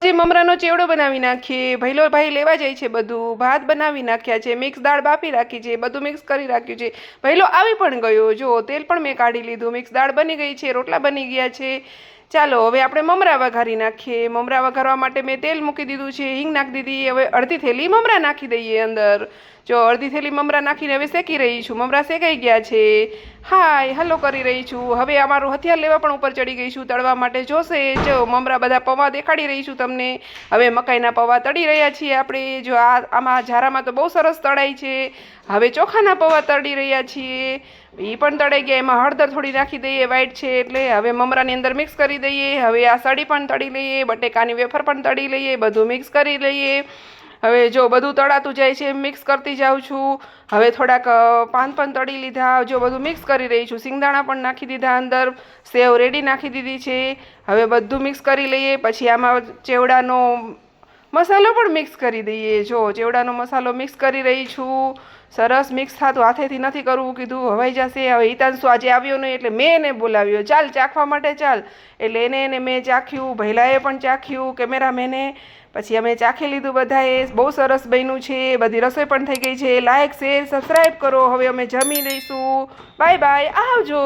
જે મમરાનો ચેવડો બનાવી નાખીએ। ભઈલો ભાઈ લેવા જાય છે બધું। ભાત બનાવી નાખ્યા છે, મિક્સ દાળ બાફી રાખી છે, બધું મિક્સ કરી રાખ્યું છે। ભઈલો આવી પણ ગયો, જો તેલ પણ મેં કાઢી લીધું, મિક્સ દાળ બની ગઈ છે, રોટલા બની ગયા છે। ચાલો હવે આપણે મમરા વઘારી નાખીએ। મમરા વઘારવા માટે મેં તેલ મૂકી દીધું છે, હિંગ નાખી દીધી। હવે અડધી થેલી મમરા નાખી દઈએ અંદર। જો અડધી થેલી મમરા નાખીને હવે શેકી રહી છું। મમરા શેકાઈ ગયા છે। હાય હલો કરી રહી છું। હવે અમારું હથિયાર લેવા પણ ઉપર ચડી ગઈ છું, તળવા માટે જોશે। જો મમરા બધા પૌવા દેખાડી રહી છું તમને। હવે મકાઈના પૌવા તળી રહ્યા છીએ આપણે। જો આમાં ઝારામાં તો બહુ સરસ તળાય છે। હવે ચોખાના પૌવા તળી રહ્યા છીએ, એ પણ તળાઈ ગયા। એમાં હળદર થોડી નાખી દઈએ, વ્હાઈટ છે એટલે। હવે મમરાની અંદર મિક્સ કરી દઈએ। હવે આ સળી પણ તળી લઈએ, બટેકાની વેફર પણ તળી લઈએ, બધું મિક્સ કરી લઈએ। હવે જો બધું તળાતું જાય છે, મિક્સ કરતી જાઉં છું। હવે થોડાક પાન પણ તળી લીધા। જો બધું મિક્સ કરી રહી છું, સિંગદાણા પણ નાખી દીધા અંદર, સેવ રેડી નાખી દીધી છે। હવે બધું મિક્સ કરી લઈએ। પછી આમાં ચેવડાનો મસાલો પણ મિક્સ કરી દઈએ। જો ચેવડાનો મસાલો મિક્સ કરી રહી છું, સરસ મિક્સ થતું, હાથેથી નથી કરવું કીધું, હવાઈ જશે। હવે હિતાંશુ આજે આવ્યો નહીં એટલે મેં એને બોલાવ્યો, ચાલ ચાખવા માટે ચાલ। એટલે એને મેં ચાખ્યું, ભૈલાએ પણ ચાખ્યું, કેમેરામેને। પછી અમે ચાખી લીધું બધાએ। બહુ સરસ બન્યું છે, બધી રસોઈ પણ થઈ ગઈ છે। લાઈક શેર સબસ્ક્રાઈબ કરો। હવે અમે જમી લઈશું। બાય બાય, આવજો।